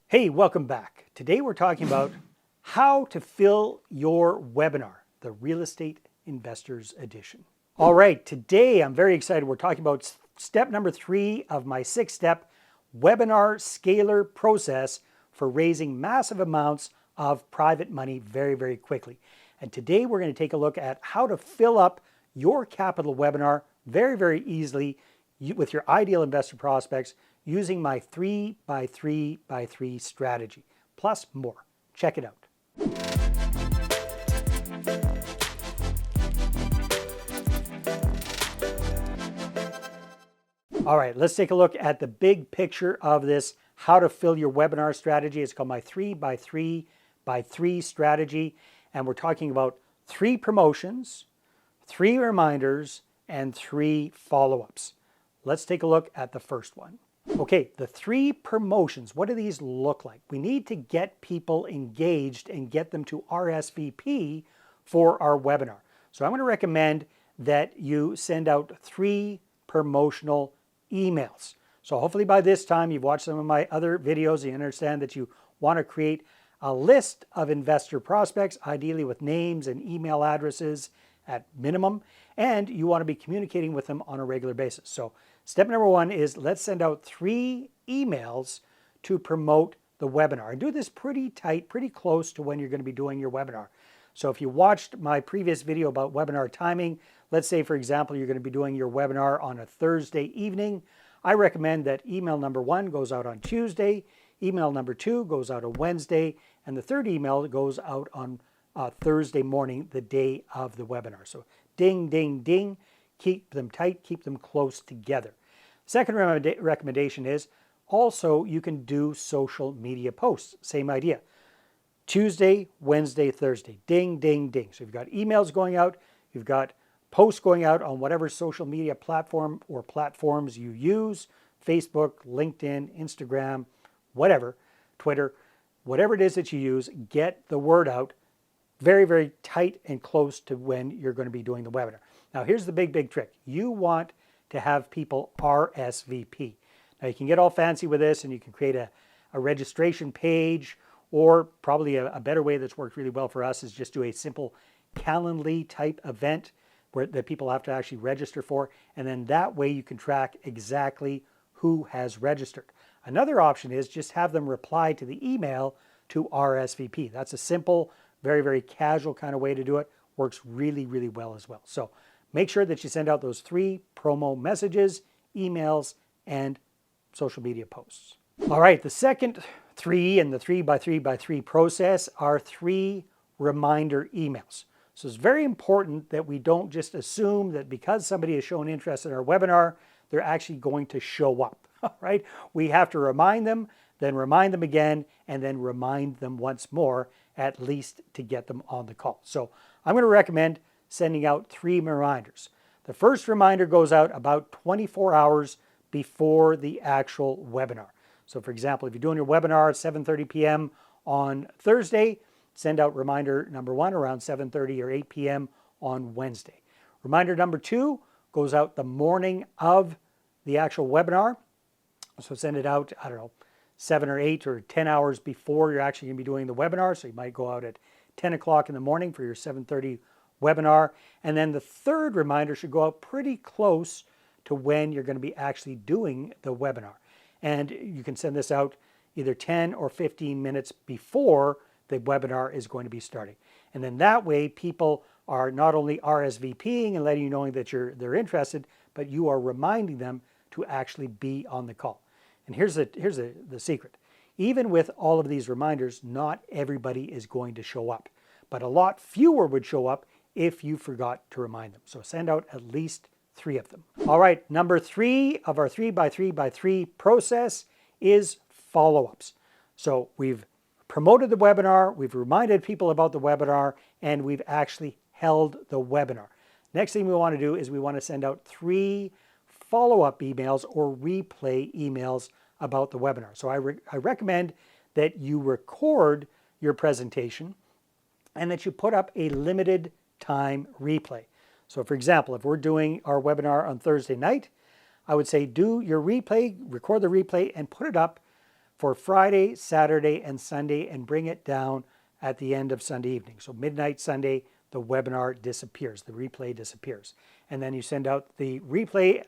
Hey, welcome back. Today we're talking about how to fill your webinar, the Real Estate Investors Edition. All right, today I'm very excited. We're talking about step number 3 of my 6-step webinar scaler process for raising massive amounts of private money very, very quickly. And today we're going to take a look at how to fill up your capital webinar very, very easily with your ideal investor prospects using my 3x3x3 strategy, plus more. Check it out. All right, let's take a look at the big picture of this how to fill your webinar strategy. It's called my 3x3x3 strategy. And we're talking about 3 promotions, 3 reminders, and 3 follow-ups. Let's take a look at the first one. Okay, the 3 promotions, what do these look like? We need to get people engaged and get them to RSVP for our webinar. So I'm going to recommend that you send out 3 promotional emails. So hopefully by this time you've watched some of my other videos and you understand that you want to create a list of investor prospects, ideally with names and email addresses at minimum, and you want to be communicating with them on a regular basis. So step number 1 is let's send out 3 emails to promote the webinar. And do this pretty tight, pretty close to when you're going to be doing your webinar. So if you watched my previous video about webinar timing, let's say, for example, you're going to be doing your webinar on a Thursday evening, I recommend that email number 1 goes out on Tuesday, email number 2 goes out on Wednesday, and the third email goes out on Thursday morning, the day of the webinar. So ding, ding, ding. Keep them tight, keep them close together. Second recommendation is also you can do social media posts. Same idea. Tuesday, Wednesday, Thursday. Ding, ding, ding. So you've got emails going out, you've got posts going out on whatever social media platform or platforms you use, Facebook, LinkedIn, Instagram, whatever, Twitter, whatever it is that you use, get the word out very, very tight and close to when you're going to be doing the webinar. Now, here's the big, big trick. You want to have people RSVP. Now, you can get all fancy with this and you can create a registration page, or probably a better way that's worked really well for us is just do a simple Calendly type event that people have to actually register for. And then that way you can track exactly who has registered. Another option is just have them reply to the email to RSVP. That's a simple, very, very casual kind of way to do it. Works really, really well as well. So make sure that you send out those 3 promo messages, emails, and social media posts. All right, the second 3 in the 3x3x3 process are 3 reminder emails. So it's very important that we don't just assume that because somebody has shown interest in our webinar, they're actually going to show up, right? We have to remind them, then remind them again, and then remind them once more, at least to get them on the call. So I'm going to recommend sending out 3 reminders. The first reminder goes out about 24 hours before the actual webinar. So for example, if you're doing your webinar at 7:30 p.m. on Thursday, send out reminder number 1 around 7:30 or 8 p.m. on Wednesday. Reminder number 2 goes out the morning of the actual webinar. So send it out, I don't know, 7 or 8 or 10 hours before you're actually going to be doing the webinar. So you might go out at 10 o'clock in the morning for your 7:30 webinar. And then the third reminder should go out pretty close to when you're going to be actually doing the webinar. And you can send this out either 10 or 15 minutes before the webinar is going to be starting. And then that way people are not only RSVPing and letting you know that they're interested, but you are reminding them to actually be on the call. And here's the secret. Even with all of these reminders, not everybody is going to show up, but a lot fewer would show up if you forgot to remind them. So send out at least 3 of them. All right, number 3 of our 3x3x3 process is follow-ups. So we've promoted the webinar, we've reminded people about the webinar, and we've actually held the webinar. Next thing we want to do is we want to send out 3 follow-up emails or replay emails about the webinar. So I recommend that you record your presentation and that you put up a limited time replay. So for example, if we're doing our webinar on Thursday night, I would say do your replay, record the replay and put it up for Friday, Saturday, and Sunday and bring it down at the end of Sunday evening. So midnight Sunday, the webinar disappears, the replay disappears. And then you send out the replay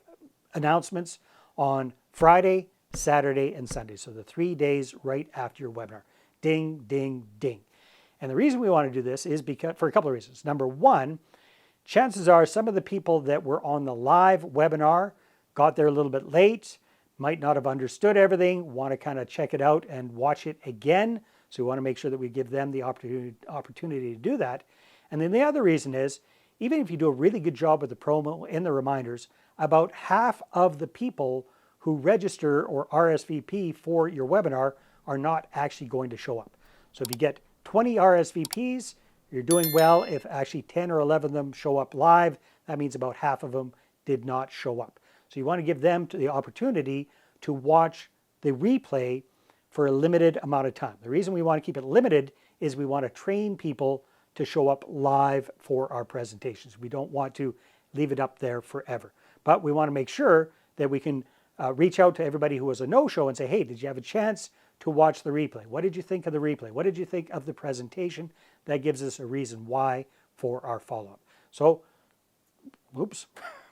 announcements on Friday, Saturday, and Sunday. So the 3 days right after your webinar. Ding, ding, ding. And the reason we want to do this is because for a couple of reasons. Number one, chances are some of the people that were on the live webinar got there a little bit late, might not have understood everything, want to kind of check it out and watch it again. So we want to make sure that we give them the opportunity to do that. And then the other reason is, even if you do a really good job with the promo and the reminders, about half of the people who register or RSVP for your webinar are not actually going to show up. So if you get 20 RSVPs, you're doing well. If actually 10 or 11 of them show up live, that means about half of them did not show up. So you want to give them the opportunity to watch the replay for a limited amount of time. The reason we want to keep it limited is we want to train people to show up live for our presentations. We don't want to leave it up there forever. But we want to make sure that we can reach out to everybody who was a no-show and say, hey, did you have a chance to watch the replay? What did you think of the replay? What did you think of the presentation? That gives us a reason why for our follow-up. So,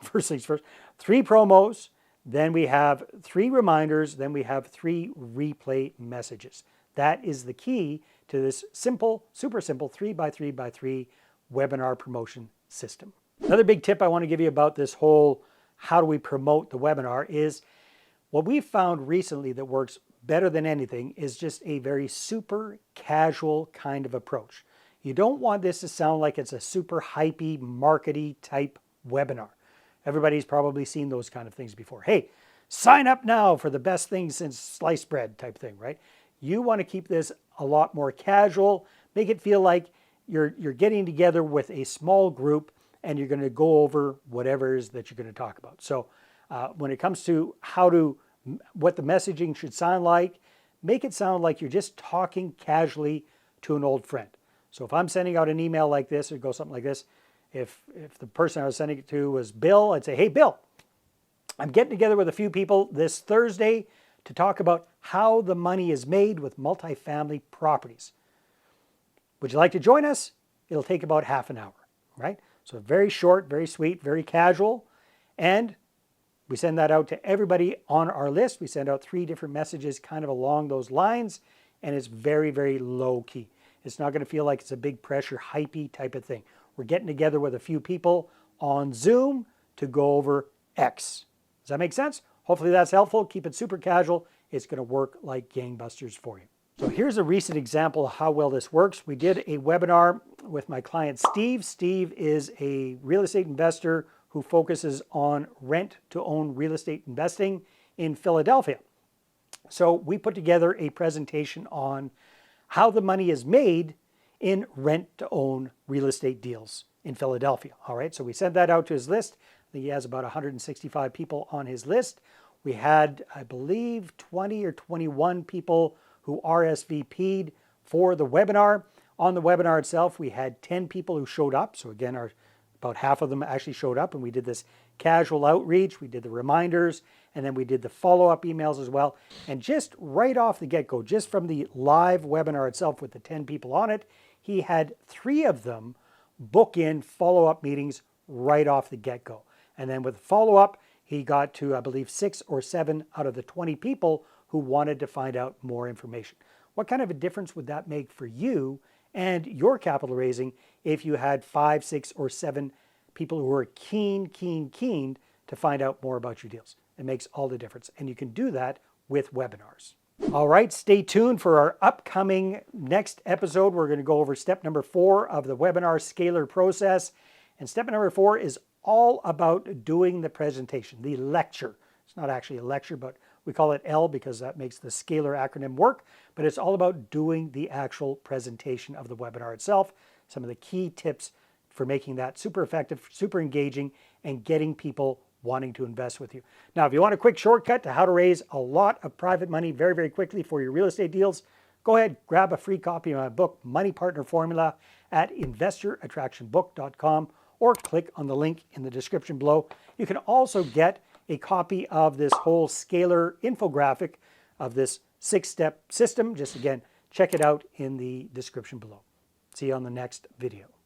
first things first, 3 promos, then we have 3 reminders, then we have 3 replay messages. That is the key to this simple, super simple 3x3x3 webinar promotion system. Another big tip I want to give you about this whole how do we promote the webinar is what we've found recently that works better than anything is just a very super casual kind of approach. You don't want this to sound like it's a super hypey, markety type webinar. Everybody's probably seen those kind of things before. Hey, sign up now for the best thing since sliced bread type thing, right? You want to keep this a lot more casual, make it feel like you're getting together with a small group and you're going to go over whatever it is that you're going to talk about. So when it comes to what the messaging should sound like, make it sound like you're just talking casually to an old friend. So if I'm sending out an email like this, it goes something like this. If the person I was sending it to was Bill, I'd say, hey, Bill, I'm getting together with a few people this Thursday to talk about how the money is made with multifamily properties. Would you like to join us? It'll take about half an hour, right? So very short, very sweet, very casual. And we send that out to everybody on our list. We send out 3 different messages kind of along those lines, and it's very, very low key. It's not going to feel like it's a big pressure, hypey type of thing. We're getting together with a few people on Zoom to go over X. Does that make sense? Hopefully that's helpful. Keep it super casual. It's going to work like gangbusters for you. So here's a recent example of how well this works. We did a webinar with my client Steve. Steve is a real estate investor who focuses on rent-to-own real estate investing in Philadelphia. So we put together a presentation on how the money is made in rent-to-own real estate deals in Philadelphia. All right, so we sent that out to his list. I think he has about 165 people on his list. We had, I believe, 20 or 21 people who RSVP'd for the webinar. On the webinar itself, we had 10 people who showed up. So again, about half of them actually showed up, and we did this casual outreach. We did the reminders, and then we did the follow-up emails as well. And just right off the get-go, just from the live webinar itself with the 10 people on it, he had 3 of them book in follow-up meetings right off the get-go. And then with follow-up, he got to, I believe, 6 or 7 out of the 20 people who wanted to find out more information. What kind of a difference would that make for you and your capital raising if you had 5, 6, or 7 people who were keen to find out more about your deals? It makes all the difference. And you can do that with webinars. All right, stay tuned for our upcoming next episode. We're going to go over step number 4 of the webinar scalar process. And step number 4 is all about doing the presentation, the lecture. It's not actually a lecture, but we call it L because that makes the scalar acronym work. But it's all about doing the actual presentation of the webinar itself. Some of the key tips for making that super effective, super engaging, and getting people wanting to invest with you. Now, if you want a quick shortcut to how to raise a lot of private money very, very quickly for your real estate deals, go ahead, grab a free copy of my book, Money Partner Formula, at investorattractionbook.com, or click on the link in the description below. You can also get a copy of this whole scalar infographic of this 6-step system. Just again, check it out in the description below. See you on the next video.